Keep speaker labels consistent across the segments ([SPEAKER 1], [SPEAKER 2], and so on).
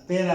[SPEAKER 1] 13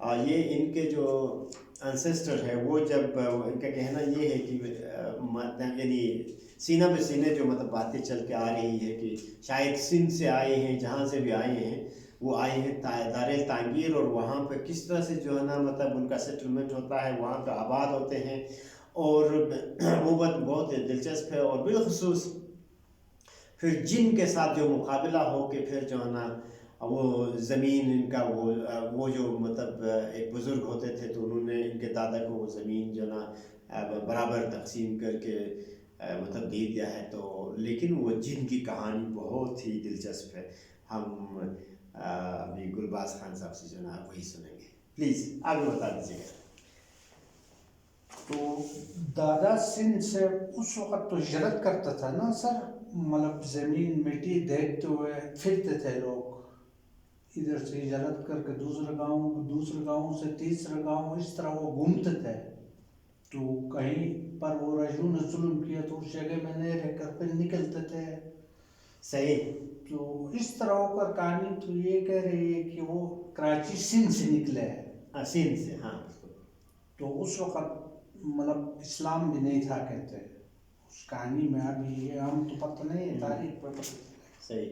[SPEAKER 1] یہ ان کے جو انسسٹر ہے وہ جب ان کا کہنا یہ ہے کہ یعنی سینہ بہ سینے جو مطلب باتیں چل کے آ رہی ہے کہ شاید سندھ سے آئے ہیں، جہاں سے بھی آئے ہیں وہ آئے ہیں دار تعمیر، اور وہاں پہ کس طرح سے جو ہے نا مطلب ان کا سیٹلمنٹ ہوتا ہے، وہاں پہ آباد ہوتے ہیں، اور وہ بات بہت دلچسپ ہے۔ اور بالخصوص پھر جن کے ساتھ جو مقابلہ ہو کے پھر جو ہے نا وہ زمین ان کا وہ جو مطلب ایک بزرگ ہوتے تھے تو انہوں نے ان کے دادا کو وہ زمین جو نا برابر تقسیم کر کے مطلب دے دیا ہے۔ تو لیکن وہ جن کی کہانی بہت ہی دلچسپ ہے، ہم ابھی گلباز خان صاحب سے جو نا وہی سنیں گے، پلیز آگے بتا دیجیے گا۔
[SPEAKER 2] تو دادا سندھ سے اس وقت تو ہجرت کرتا تھا نا سر، مطلب زمین مٹی دیکھتے ہوئے پھرتے تھے لوگ، ادھر سے ہجرت کر کے دوسرے گاؤں سے تیسرے گاؤں، اس طرح وہ گھومتے تھے۔ تو کہیں پر وہ رجوع نے ظلم کیا تو اس جگہ میں نہیں رہ کر پھر نکلتے تھے۔
[SPEAKER 1] صحیح۔
[SPEAKER 2] تو اس طرح ہو کر کہانی تو یہ کہہ رہی ہے کہ وہ کراچی سندھ سے نکلے ہیں،
[SPEAKER 1] سندھ سے، ہاں۔
[SPEAKER 2] تو اس وقت مطلب اسلام بھی نہیں تھا کہتے اس کہانی میں، ابھی یہ ہم تو پتہ نہیں ہے، تاریخ پہ پتہ
[SPEAKER 1] صحیح،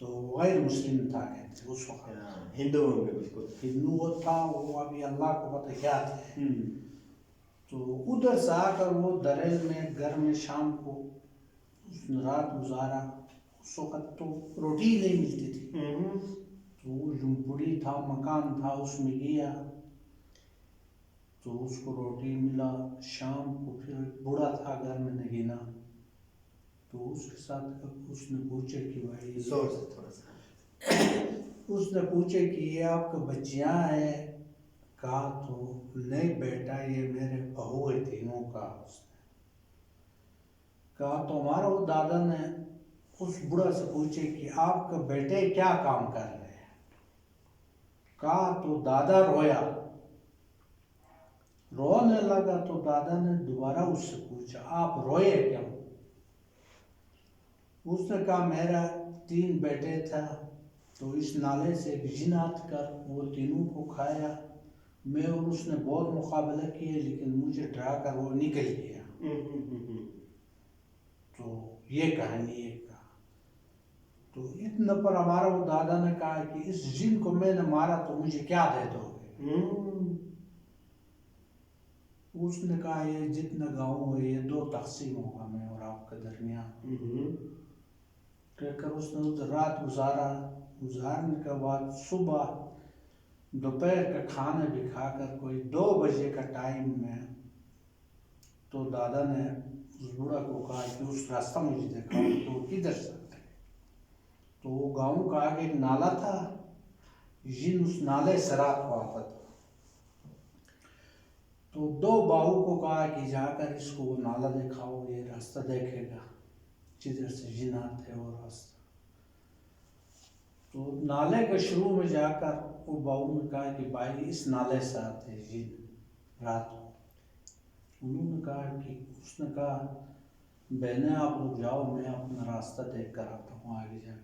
[SPEAKER 2] تو غیر مسلم تھا کہتے اس وقت،
[SPEAKER 1] ہندو میں بالکل
[SPEAKER 2] ہندو تھا وہ، ابھی اللہ کو پتہ کیا تھا۔ تو ادھر سے آ کر وہ دریل میں گھر میں شام کو اس نے رات گزارا، اس وقت تو روٹی نہیں ملتی تھی، تو جھونپڑی تھا، مکان تھا، اس میں گیا تو اس کو روٹی ملا۔ شام کو پھر ایک بوڑھا تھا گھر میں نگینا، تو اس کے ساتھ اس نے پوچھا کہ بھائی اس نے پوچھا کہ یہ آپ کا بچیاں ہیں؟ کہا تو نہیں بیٹا یہ میرے بہو ہے تینوں کا۔ اس نے کہا تو ہمارا وہ دادا نے اس بوڑھا سے پوچھے کہ آپ کے بیٹے کیا کام کر رہے ہیں؟ کہا تو دادا رویا، رونے لگا تو دادا نے دوبارہ اس سے پوچھا آپ روئے کیوں؟ اس نے کہا میرا 3 بیٹے تھا تو اس نالے سے ایک جن آت کر وہ تینوں کو کھایا، میں اور اس نے بہت مقابلہ کیے لیکن مجھے ڈرا کر وہ نکل گیا۔ تو یہ کہانی ہے۔ تو اتنا پر ہمارا وہ دادا نے کہا کہ اس جن کو میں نے مارا تو مجھے کیا دے دو گے؟ اس نے کہا یہ جتنا گاؤں ہے یہ 2 تقسیم ہوگا میں اور آپ کے درمیان۔ کہہ کر اس نے رات گزارنے کے بعد صبح دوپہر کا کھانا بھی کھا کر کوئی 2 بجے کا ٹائم میں تو دادا نے اس بوڑھا کو کہا کہ اس راستہ مجھے دکھاؤ کہ وہ کدھر سے آتا ہے۔ تو وہ گاؤں کا آگے ایک نالا تھا، جن اس نالے سے رات کو آتا تھا۔ تو 2 باؤ کو کہا کہ جا کر اس کو وہ نالا دکھاؤ، یہ راستہ دیکھے گا جدھر سے جن آتے وہ راستہ۔ تو نالے کے شروع میں جا کر وہ باؤ نے کہا کہ بھائی اس نالے سے آتے جن رات کو۔ انہوں نے کہا کہ اس نے کہا بہنیں آپ لوگ جاؤ میں اپنا راستہ دیکھ کر آتا ہوں آگے جا کر۔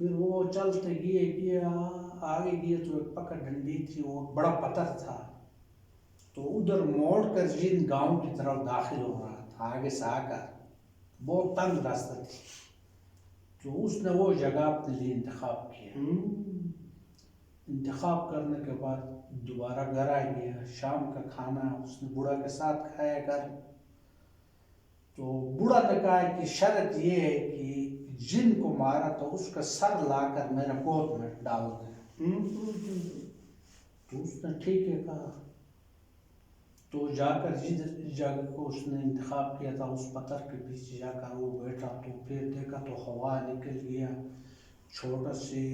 [SPEAKER 2] پھر وہ چلتے گئے آگے گئے تو ایک پکڑ ڈنڈی تھی، وہ بڑا پتھر تھا، تو ادھر موڑ کر جن گاؤں کی طرف داخل ہو رہا تھا آگے سے آ کر، بہت تنگ راستہ تھی۔ تو اس نے وہ جگہ اپنے لیے انتخاب کیا۔ انتخاب کرنے کے بعد دوبارہ گھر آ گیا، شام کا کھانا اس نے بوڑھا کے ساتھ کھایا گھر۔ تو بوڑھا نے کہا کہ شرط یہ ہے کہ جن کو مارا تو اس کا سر لا کر میرے گود میں ڈال دیں۔ تو اس نے ٹھیک ہے کہا۔ تو جا کر جس جگہ کو اس نے انتخاب کیا تھا اس پتھر کے پیچھے جا کر وہ بیٹھا، تو پھر دیکھا تو ہوا نکل گیا، چھوٹا سی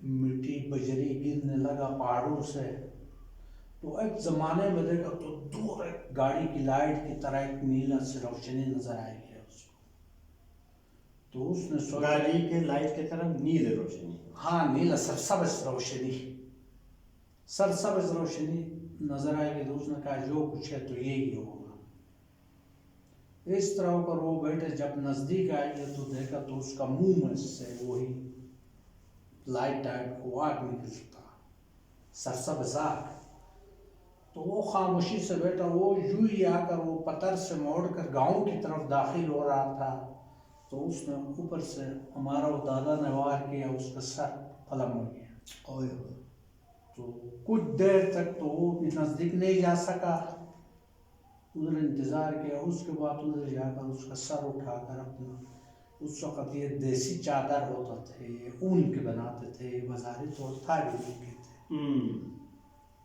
[SPEAKER 2] مٹی بجری گرنے لگا پہاڑوں سے۔ تو ایک زمانے میں دیکھا تو دور ایک گاڑی کی لائٹ کی طرح ایک نیلا سی روشنی نظر آئی ہے اس کو۔ تو اس نے سوچا
[SPEAKER 1] گاڑی کے لائٹ کی طرح نیل روشنی،
[SPEAKER 2] ہاں نیلا سرسبز روشنی نظر آئے گی۔ تو اس نے کہا جو کچھ ہے تو یہی ہوگا۔ اس طرح پر وہ بیٹے جب نزدیک آئے گے تو دیکھا تو اس کا منہ میں سے وہی لائٹ ٹائپ کو آگ نکلتا۔ سرسبزار. تو وہ خاموشی سے بیٹھا, وہ یوں ہی آ کر وہ پتھر سے موڑ کر گاؤں کی طرف داخل ہو رہا تھا. تو اس نے اوپر سے ہمارا وہ دادا نے وار کیا, اس کا سر قلم ہو گیا. تو کچھ دیر تک تو وہ بھی نزدیک نہیں جا سکا, ادھر انتظار کیا. اس کے بعد ادھر جا کر اس کا سر اٹھا کر اپنا, اس وقت یہ دیسی چادر ہوتا تھے, یہ اون کے بناتے تھے, یہ بازاری طور تھا بھی نہیں تھے,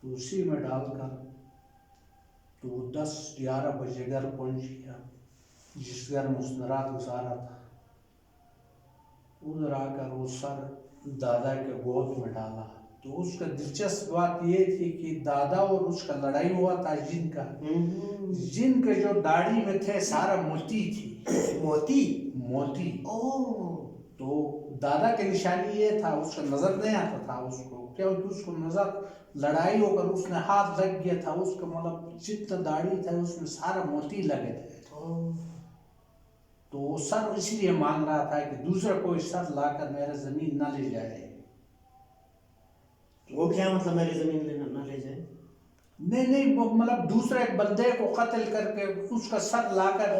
[SPEAKER 2] تو اسی میں ڈال کر تو وہ 10-11 بجے گھر پہنچ گیا, جس گھر میں اس نے رات گزارا تھا. ادھر آ کر وہ سر دادا کے گود میں ڈالا. تو اس کا دلچسپ بات یہ تھی کہ دادا اور اس کا لڑائی ہوا تھا جن کا, جن کے جو داڑھی میں تھے سارا موتی تھی. موتی. تو دادا کی نشانی یہ تھا, اس کا نظر نہیں آتا تھا اس کو, کیونکہ اس کو نظر لڑائی ہو کر اس نے ہاتھ لگ گیا تھا, اس کا مطلب جتنا داڑھی تھا اس میں سارا موتی لگے تھے. تو وہ سر اس لیے مانگ رہا تھا کہ دوسرا کوئی سر لا کر میرے زمین نہ لے جائے.
[SPEAKER 1] وہ کیا مطلب میری زمین نہ لے جائے؟
[SPEAKER 2] نہیں, مطلب دوسرے ایک بندے کو قتل کر کے اس کا سر لا کر.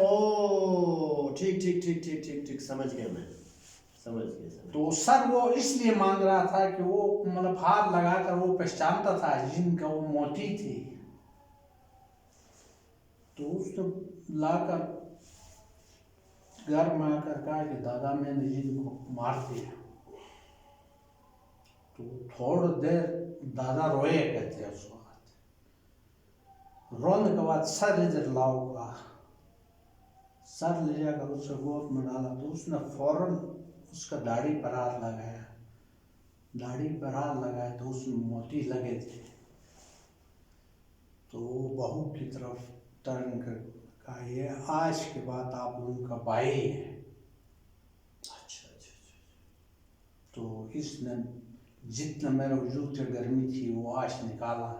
[SPEAKER 1] ٹھیک سمجھ گیا میں, سمجھ گیا.
[SPEAKER 2] تو سر وہ اس لیے مانگ رہا تھا کہ وہ مطلب ہاتھ لگا کر وہ پہچانتا تھا جن کا وہ موتی تھی. تو اس نے لا کر گھر میں آ کر کہا کہ دادا میں نے جن کو مار دیا. تو تھوڑا دیر دادا روئے کہتے ہیں اس وقت. رونے کے بعد سر ادھر لاؤ کا, سر لے جا کر اسے گود میں ڈالا. تو اس نے فوراً اس کا داڑھی پر ہاتھ لگایا. داڑھی پر ہاتھ لگایا تو اس میں موتی لگے تھے. تو وہ بہو کی طرف ٹرن کر کہا, یہ آج کے بعد آپ لوگوں کا بھائی ہے.
[SPEAKER 1] اچھا.
[SPEAKER 2] تو اس نے جتنا میرے وجود کی گرمی تھی وہ آج نکالا.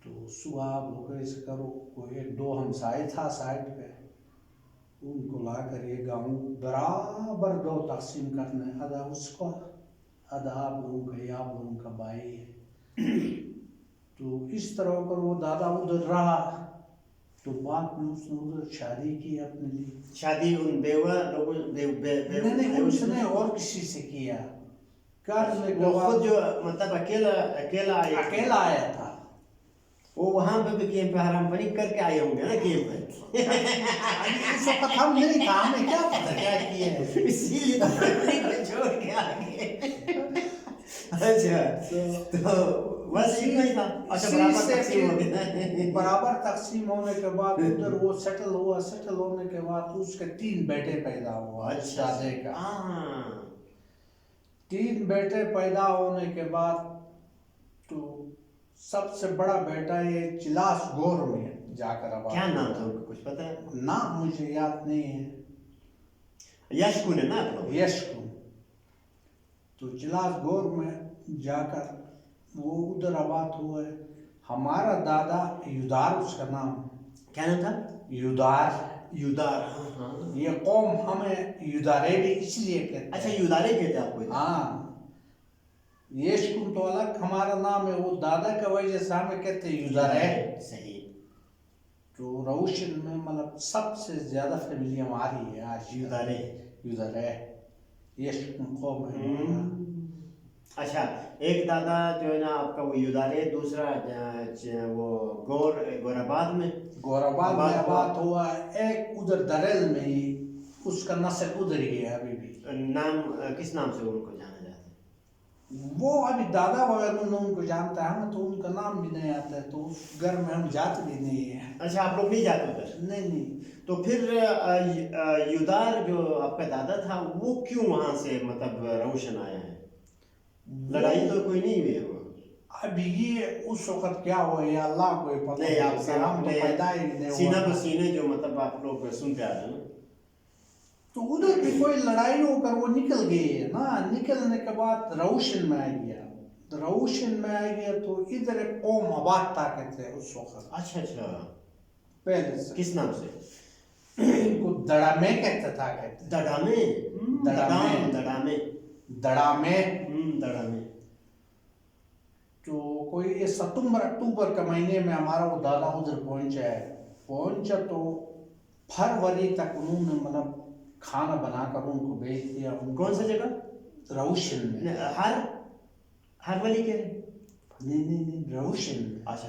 [SPEAKER 2] تو صبح آپ لوگ ایسے کرو, کوئی 1-2 ہمسائے تھا سائڈ پہ, ان کو لا کر یہ گاؤں برابر 2 تقسیم کرنا ہے, آدھا اس کو, آدھا آپ لوگوں کا, یہ آپ لوگوں کا بھائی ہے. تو اس طرح کر وہ دادا ادھر رہا. تو بعد میں اس نے ادھر شادی کی اپنے لیے.
[SPEAKER 1] شادی ان بیوہ لوگوں
[SPEAKER 2] نہیں, اس نے اور کسی سے کیا. کرنے کے
[SPEAKER 1] وہ
[SPEAKER 2] بعد
[SPEAKER 1] خود جو مطلب اکیلا
[SPEAKER 2] آیا تھا.
[SPEAKER 1] وہ وہاں پہ بھی کیمپ پہ حرام پنی کر کے آئے ہوں گے نا کیمپ پہ.
[SPEAKER 2] اس وقت ہم نہیں تھا, ہمیں کیا پتہ کیا کیے ہیں,
[SPEAKER 1] اسی لیے تو پنی کو چھوڑ کے آگے. اچھا, تو بس اتنا ہی تھا. اچھا, برابر تقسیم ہو گیا.
[SPEAKER 2] برابر تقسیم ہونے کے بعد ادھر وہ سیٹل ہوا. سیٹل ہونے کے بعد اس کے 3 بیٹے پیدا ہوا. دادے کا 3 بیٹے پیدا ہونے کے بعد تو سب سے بڑا بیٹا یہ چلاس گور میں جا کر آباد.
[SPEAKER 1] کیا نام تھا ان کو, کچھ پتہ ہے؟
[SPEAKER 2] نام مجھے یاد نہیں ہے.
[SPEAKER 1] یشکون ہے نا.
[SPEAKER 2] یشکون. تو چلاس گور میں جا کر وہ ادھر آباد ہوئے. ہمارا دادا یودار, اس کا نام
[SPEAKER 1] کیا نام تھا؟ یودار.
[SPEAKER 2] یہ قوم ہمیں یودارے بھی اس لیے کہتے ہیں.
[SPEAKER 1] اچھا, یودارے کہتے ہیں آپ کو؟
[SPEAKER 2] ہاں, یشکون تو الگ ہمارا نام ہے, وہ دادا کی وجہ سے ہمیں کہتے ہیں یودارے.
[SPEAKER 1] صحیح.
[SPEAKER 2] تو روشن میں مطلب سب سے زیادہ فیملی ہماری ہے آج یودارے. یشکون قوم ہے.
[SPEAKER 1] اچھا, ایک دادا جو ہے نا آپ کا وہ یودارے, دوسرا وہ گورآباد میں
[SPEAKER 2] آباد ہوا. ایک ادھر دریل میں ہی, اس کا نسل ادھر ہی ہے ابھی بھی.
[SPEAKER 1] نام کس نام سے ان کو جانا جاتا ہے؟
[SPEAKER 2] وہ ابھی دادا وغیرہ ان کو جانتا ہے, ہمیں تو ان کا نام بھی نہیں آتا ہے, تو اس گھر میں ہم جاتے بھی نہیں ہیں.
[SPEAKER 1] اچھا, آپ لوگ نہیں جاتے ادھر؟
[SPEAKER 2] نہیں.
[SPEAKER 1] تو پھر یودار جو آپ کا دادا تھا وہ کیوں وہاں سے مطلب روشن آیا ہے؟ لڑائی تو کوئی نہیں ہوئی ہے وہ.
[SPEAKER 2] ابھی یہ اس وقت کیا ہوا ہے اللہ کو پتہ
[SPEAKER 1] نہیں, آپ سے
[SPEAKER 2] ہم تو پیدا ہی نہیں ہوا.
[SPEAKER 1] سینہ بہ سینے جو مطلب آپ لوگ سنتے آ رہے ہیں نا,
[SPEAKER 2] تو ادھر بھی کوئی لڑائی ہو کر وہ نکل گئی ہے نا. نکلنے کے بعد روشن میں آ گیا. روشن میں آ گیا تو ادھر ایک قوم آباد تھا کہتے ہیں اس وقت.
[SPEAKER 1] اچھا,
[SPEAKER 2] پہلے سے.
[SPEAKER 1] کس نام سے؟
[SPEAKER 2] ان کو دڑامے کہتا تھا.
[SPEAKER 1] دڑامے.
[SPEAKER 2] تو کوئی یہ ستمبر اکتوبر کے مہینے میں ہمارا وہ دادا ادھر پہنچا تو فروری تک انہوں نے مطلب کھانا بنا کر ان کو بھیج دیا.
[SPEAKER 1] کون سی جگہ؟
[SPEAKER 2] روشن میں.
[SPEAKER 1] ہر ولی کے
[SPEAKER 2] نہیں روشن میں.
[SPEAKER 1] اچھا.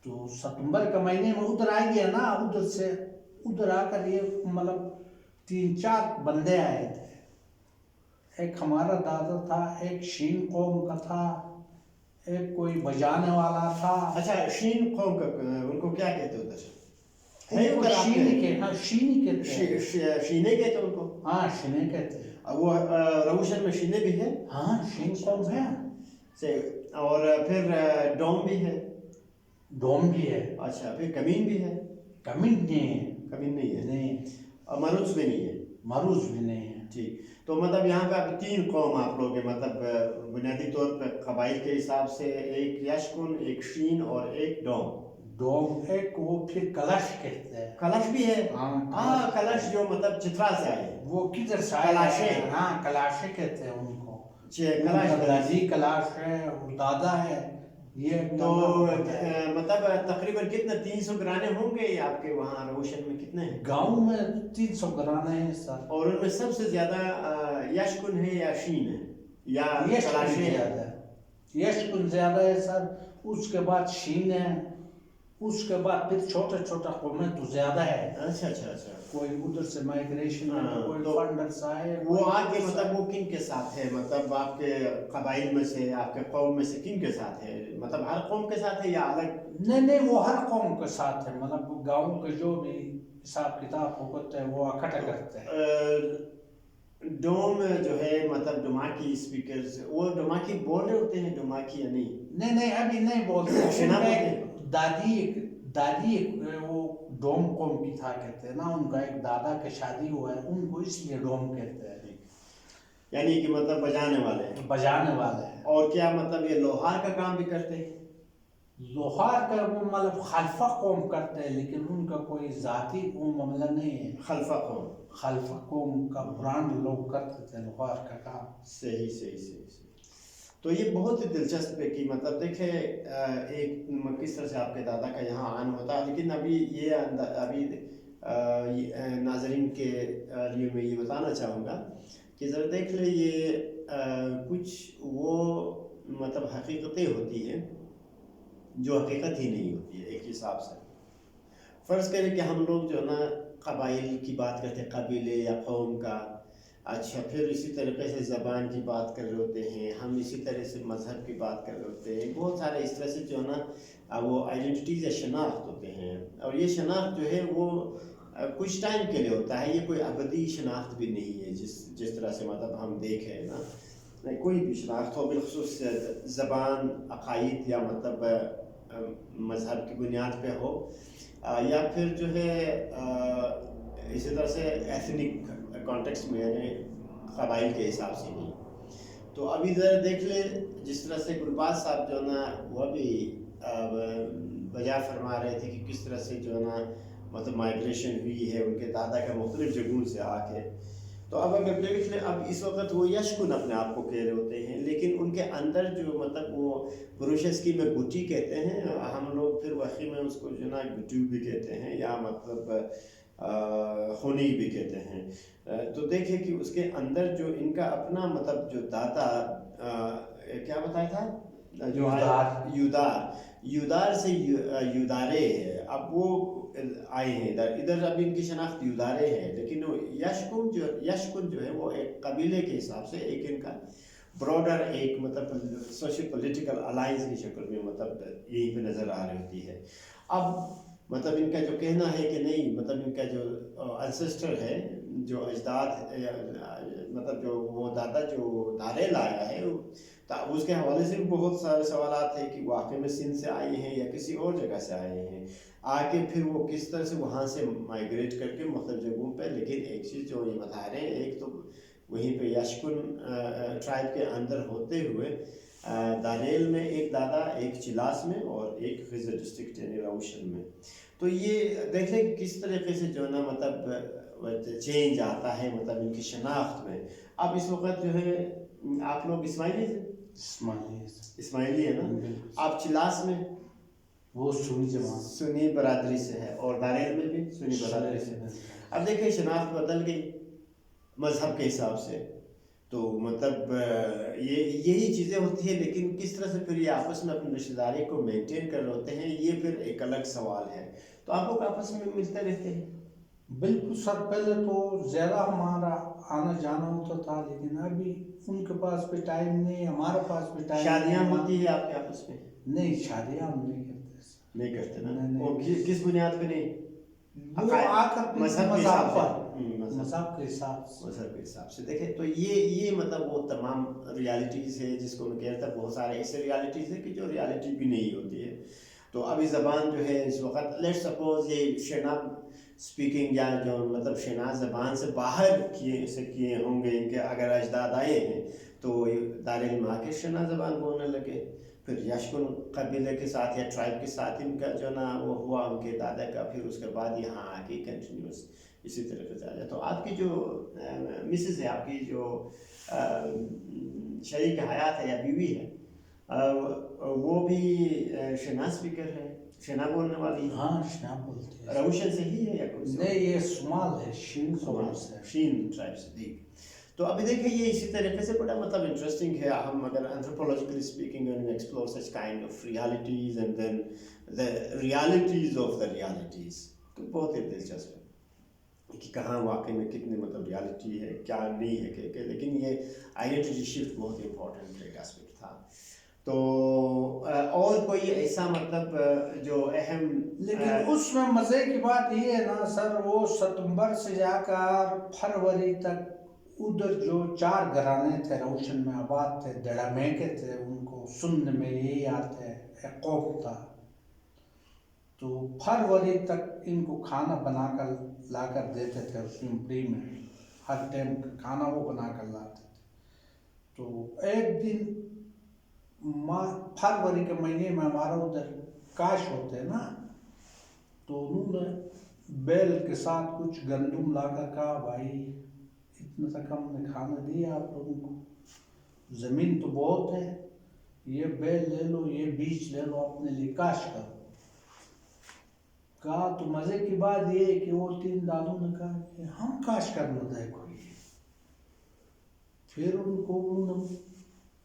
[SPEAKER 2] تو ستمبر کے مہینے میں ادھر آ گیا نا. ادھر آ کر یہ مطلب 3-4 بندے آئے تھے. ایک ہمارا دادا تھا, ایک شین قوم کا تھا, ایک کوئی بجانے والا تھا.
[SPEAKER 1] اچھا, شین قوم کا ان کو کیا کہتے ادھر؟
[SPEAKER 2] شینی کہتے.
[SPEAKER 1] شینے کہتے ان کو؟
[SPEAKER 2] ہاں شینے کہتے.
[SPEAKER 1] وہ روشن میں شینے بھی ہے؟
[SPEAKER 2] ہاں شین قوم ہے.
[SPEAKER 1] اور پھر ڈوم بھی ہے؟
[SPEAKER 2] ڈوم بھی ہے.
[SPEAKER 1] اچھا, پھر کمین بھی ہے؟
[SPEAKER 2] کمین نہیں ہے.
[SPEAKER 1] کمین نہیں ہے.
[SPEAKER 2] نہیں.
[SPEAKER 1] اور مروز بھی نہیں ہے؟
[SPEAKER 2] مروز بھی نہیں ہے.
[SPEAKER 1] ٹھیک. تو مطلب یہاں پہ آپ 3 قوم آپ لوگ ہیں, مطلب بنیادی طور پہ قبائل کے حساب سے ایک یشکن, ایک شین اور ایک ڈوم.
[SPEAKER 2] ایک وہ پھر کلش کہتے ہیں.
[SPEAKER 1] کلش بھی ہے؟
[SPEAKER 2] ہاں
[SPEAKER 1] کلش جو مطلب چترا سے آئے.
[SPEAKER 2] وہ کدھر سے آئے؟
[SPEAKER 1] کلاشے.
[SPEAKER 2] ہاں کلاشے کہتے ہیں ان کو.
[SPEAKER 1] کلاش
[SPEAKER 2] کلاش ہے, دادا ہے یہ.
[SPEAKER 1] تو مطلب تقریباً کتنے 300 گھرانے ہوں گے آپ کے وہاں روشن میں؟ کتنے ہیں
[SPEAKER 2] گاؤں میں؟ 300 گھرانے ہیں سر.
[SPEAKER 1] اور ان میں سب سے زیادہ یشکن ہے یا شین ہے یا کلاشے ہے؟
[SPEAKER 2] یشکن زیادہ ہے سر, اس کے بعد شین ہے, اس کے بعد پھر چھوٹا قومیں تو زیادہ ہے.
[SPEAKER 1] اچھا.
[SPEAKER 2] کوئی ادھر سے مائگریشن ہے, کوئی فنڈرز آئے.
[SPEAKER 1] وہ آگے مطلب وہ کن کے ساتھ ہے, مطلب آپ کے قبائل میں سے, آپ کے قوم میں سے کن کے ساتھ ہے؟ مطلب ہر قوم کے ساتھ ہے یا الگ؟
[SPEAKER 2] نہیں وہ ہر قوم کے ساتھ ہے. مطلب گاؤں کے جو بھی حساب کتاب ہوتا ہے وہ اکٹھا کرتے ہیں.
[SPEAKER 1] ڈوم جو ہے مطلب ڈوماکی اسپیکرز, وہ ڈوماکی بول رہے ہوتے ہیں ڈوماکی یا نہیں؟
[SPEAKER 2] نہیں ابھی نہیں بولتے. دادی وہ ڈوم قوم کی تھا کہتے ہیں نا. ان کا ایک دادا کی شادی ہوا ہے, ان کو اس لیے ڈوم کہتے ہیں.
[SPEAKER 1] یعنی کہ مطلب بجانے والے ہیں. اور کیا مطلب یہ لوہار کا کام بھی کرتے ہیں؟
[SPEAKER 2] لوہار کا وہ مطلب خلفہ قوم کرتے ہیں, لیکن ان کا کوئی ذاتی وہ معاملہ نہیں ہے. خلفہ قوم کا برانڈ لوگ کرتے تھے لوہار کا کام.
[SPEAKER 1] صحیح. تو یہ بہت ہی دلچسپ ہے کہ مطلب دیکھیں ایک کس طرح سے آپ کے دادا کا یہاں آن ہوتا ہے. لیکن ابھی ناظرین کے لیے میں یہ بتانا چاہوں گا کہ ذرا دیکھ لیں, یہ کچھ وہ مطلب حقیقتیں ہوتی ہیں جو حقیقت ہی نہیں ہوتی ہے ایک حساب سے. فرض کریں کہ ہم لوگ جو ہے نا قبائل کی بات کرتے ہیں, قبیلے یا قوم کا. اچھا, پھر اسی طریقے سے زبان کی بات کر رہے ہوتے ہیں ہم, اسی طرح سے مذہب کی بات کر رہے ہوتے ہیں. بہت سارے اس طرح سے جو ہے نا وہ آئیڈینٹیٹیز یا شناخت ہوتے ہیں. اور یہ شناخت جو ہے وہ کچھ ٹائم کے لیے ہوتا ہے, یہ کوئی ابدی شناخت بھی نہیں ہے. جس طرح سے مطلب ہم دیکھیں نا, کوئی بھی شناخت ہو, بالخصوص زبان, عقائد یا مطلب مذہب کی بنیاد پہ ہو, یا پھر جو ہے اسی طرح سے ایتھنک کانٹیکسٹ میں, یعنی قبائل کے حساب سے نہیں. تو ابھی ذرا دیکھ لیں جس طرح سے گلباز صاحب جو ہے نا وہ بھی بجا فرما رہے تھے کہ کس طرح سے جو ہے نا مطلب مائگریشن ہوئی ہے ان کے دادا کا مختلف جگہوں سے آ کے. تو اب اگر دیکھ لیں, اب اس وقت وہ یشکن اپنے آپ کو کہہ رہے ہوتے ہیں, لیکن ان کے اندر جو مطلب وہ بروشسکی میں گٹی کہتے ہیں, ہم لوگ پھر وقی میں اس کو جو ہے نا گٹو بھی کہتے ہیں یا مطلب خونی بھی کہتے ہیں. تو دیکھیں کہ اس کے اندر جو ان کا اپنا مطلب جو دادا کیا بتایا تھا, جو یودار سے یودارے ہے. اب وہ آئے ہیں ادھر اب ان کی شناخت یودارے ہے, لیکن یشکن جو ہے وہ ایک قبیلے کے حساب سے ایک ان کا براڈر ایک مطلب سوشل پولیٹیکل الائنس کی شکل میں مطلب یہیں پہ نظر آ رہی ہوتی ہے. اب مطلب ان کا جو کہنا ہے کہ نہیں, مطلب ان کا جو انسسٹر ہے, جو اجداد, مطلب جو وہ دادا جو دارے لایا ہے, اس کے حوالے سے بھی بہت سارے سوالات ہیں کہ واقعی میں سندھ سے آئے ہیں یا کسی اور جگہ سے آئے ہیں, آ کے پھر وہ کس طرح سے وہاں سے مائگریٹ کر کے مختلف جگہوں پہ. لیکن ایک چیز جو یہ بتا رہے ہیں, ایک تو وہیں پہ یشکن ٹرائب کے اندر ہوتے ہوئے داریل میں ایک دادا, ایک چلاس میں اور ایک خزر ڈسٹرکٹ یعنی روشن میں. تو یہ دیکھ لیں کہ کس طریقے سے جو ہے نا مطلب چینج آتا ہے مطلب ان کی شناخت میں. اب اس وقت جو ہے آپ لوگ اسماعیلی سے اسماعیلی ہے نا. آپ چلاس میں
[SPEAKER 2] وہ سنی جماعت
[SPEAKER 1] سنی برادری سے ہے اور داریل میں بھی سنی برادری سے. اب دیکھیں شناخت بدل گئی مذہب کے حساب سے, تو مطلب یہی چیزیں ہوتی ہیں, لیکن کس طرح سے پھر یہ آپس میں اپنی رشتہ داری کو مینٹین کر رہے ہوتے ہیں, یہ پھر ایک الگ سوال ہے. تو آپ لوگ آپس میں ملتے رہتے ہیں؟
[SPEAKER 2] بالکل سر, پہلے تو زیادہ ہمارا آنا جانا ہوتا تھا, لیکن ابھی ان کے پاس بھی ٹائم نہیں, ہمارے پاس بھی ٹائم.
[SPEAKER 1] شادیاں ہوتی ہیں آپ کے آپس میں؟
[SPEAKER 2] نہیں, شادیاں ہم نہیں کرتے.
[SPEAKER 1] نہیں کرتے نا, وہ کس بنیاد پہ نہیں؟
[SPEAKER 2] وہ آ کر
[SPEAKER 1] مذہب کے
[SPEAKER 2] حساب
[SPEAKER 1] سے دیکھیں تو یہ مطلب وہ تمام ریالٹیز ہے جس کو میں کہتا ہوں, بہت سارے ایسے ریالٹیز ہیں کہ جو ریالٹی بھی نہیں ہوتی ہے. تو ابھی زبان جو ہے اس وقت لیٹ سپوز یہ شنا اسپیکنگ یا جو مطلب شنا زبان سے باہر کیے ہوں گے کہ اگر اجداد آئے ہیں تو دارالعلم آ کے شنا زبان بولنے لگے, پھر یشکن قبیلے کے ساتھ یا ٹرائب کے ساتھ ان کا جو نا وہ ہوا ان کے دادا کا, پھر اس کے بعد یہاں آ کے کنٹینیوس اسی طرح سے آ جائے. تو آپ کی جو مسز ہے, آپ کی جو شریک حیات ہے یا بیوی ہے, وہ بھی شنا اسپیکر ہے, شنا بولنے والی ہے؟
[SPEAKER 2] ہاں, شنا بولتے ہیں.
[SPEAKER 1] روشن سے ہی ہے یا کوئی
[SPEAKER 2] نہیں, یہ سمال ہے, شین
[SPEAKER 1] ٹرائب سے. ٹھیک. تو ابھی دیکھیں یہ اسی طریقے سے بڑا مطلب انٹرسٹنگ ہے. ہم اگر anthropologically speaking when we explore such kind of realities and then the realities of the realities, تو بہت ہی دلچسپ ہے کہ کہاں واقعی میں کتنے مطلب ریالٹی ہے کیا نہیں ہے کہ لیکن یہ آئیڈینٹی شفٹ بہت ہی امپورٹنٹ ایک اسپیکٹ تھا. تو اور کوئی ایسا مطلب جو اہم,
[SPEAKER 2] لیکن اس میں مزے کی بات یہ ہے نا سر, وہ ستمبر سے جا کر فروری تک ادھر جو 4 گھرانے تھے روشن میں آباد تھے, دڑا میں کے تھے, ان کو سننے میں یہی آتے ایک قوم تھا. تو فروری تک ان کو کھانا بنا کر لا کر دیتے تھے اس جھونپڑی میں, ہر ٹائم کا کھانا وہ بنا کر لاتے تھے. تو ایک دن فروری کے مہینے میں ہمارا ادھر کاش ہوتے ہیں نا, تو انہوں نے بیل کے ساتھ کچھ گندم لا کر کہا, بھائی اتنا تک ہم نے کھانا دیا آپ لوگوں کو, زمین تو بہت ہے, یہ بیل لے لو, یہ بیج لے لو, اپنے لیے کاش کرو. کہا تو مزے کی بات یہ ہے کہ وہ 3 دادوں نے کہا کہ ہم کاش کرنا دیکھو. یہ پھر ان کو انہوں نے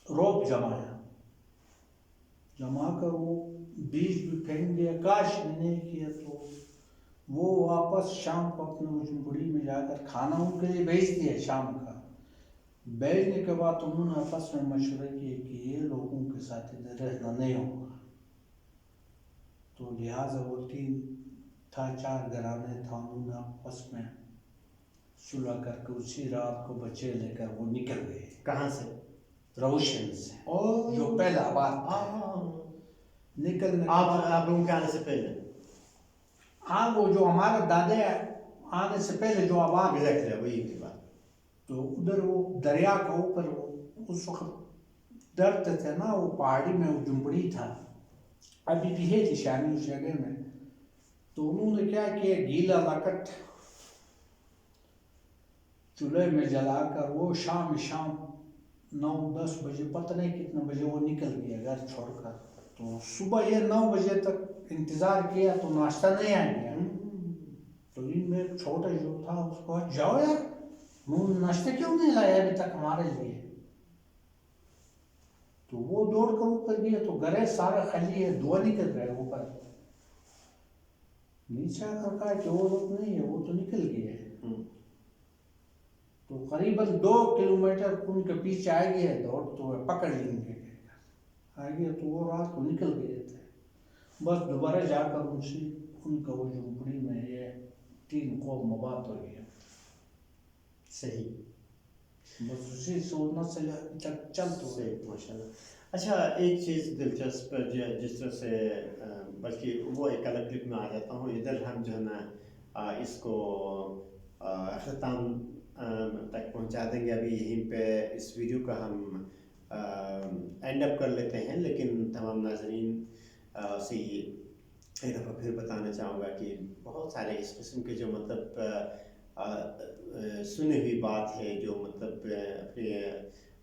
[SPEAKER 2] روپ جما کر وہ بیج بھی پھینک دیا, کاش نہیں کیا. تو وہ واپس شام کو اپنے جھونپڑی میں جا کر کھانا ان کے لیے بھیج دیا. شام کا بھیجنے کے بعد انہوں نے آپس میں مشورہ کیے کہ یہ لوگوں کے ساتھ ادھر رہنا نہیں ہوگا. تو لہٰذا وہ 3 تھا 4 گھرانے تھا, انہوں نے آپس میں صلح کر کے اسی رات کو بچے لے کر وہ نکل گئے.
[SPEAKER 1] کہاں سے؟
[SPEAKER 2] روشن سے, جو پہلا بات نکلنے
[SPEAKER 1] آپ لوگوں کے آنے سے پہلے.
[SPEAKER 2] ہاں, وہ جو ہمارا دادے آنے سے پہلے جو آباد
[SPEAKER 1] ہے وہی کی بات.
[SPEAKER 2] تو ادھر وہ دریا کے اوپر وہ اس وقت ڈرتے تھے نا, وہ پہاڑی میں وہ جھونپڑی تھا, ابھی بھی ہے نشانی اس جگہ میں. تو انہوں نے کیا کیا, گیلا لکٹ چولہے میں جلا کر وہ شام 9-10 بجے, پتہ نہیں کتنے بجے وہ نکل گیا گھر چھوڑ کر. تو صبح یہ 9 بجے تک انتظار کیا تو ناشتہ نہیں آ گیا. تو ان میں ایک چھوٹا جو تھا اس کو, جاؤ یار ناشتہ کیوں نہیں لایا ابھی تک ہمارے لیے. تو وہ دوڑ کر اوپر گیا تو گھرے سارا خالی ہے, دعا نہیں کر رہے اوپر. نیچے آ کر کہا کہ وہ لوگ نہیں ہے, وہ تو نکل گئے. تو قریباً 2 کلومیٹر ان کے پیچھے آ گیا, دوڑتے ہوئے پکڑ لیں گے آ گیا. تو وہ رات کو نکل گئے تھے. بس دوبارہ جا کر ان کا وہ جھونپڑی میں یہ 3 قوم آباد ہو گیا.
[SPEAKER 1] صحیح,
[SPEAKER 2] بس اسی سوچنا سے چلتا
[SPEAKER 1] ہے. ماشاء اللہ. اچھا, ایک چیز دلچسپ جس طرح سے, بلکہ وہ ایک الگ کلپ میں آ جاتا ہوں, ادھر ہم جو ہے نا اس کو اختتام تک پہنچا دیں گے. ابھی یہیں پہ اس ویڈیو کا ہم اینڈ اپ کر لیتے ہیں, لیکن تمام ناظرین سے ایک دفعہ پھر بتانا چاہوں گا کہ بہت سارے اس قسم کے جو مطلب سنی ہوئی بات ہے, جو مطلب اپنے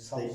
[SPEAKER 2] 100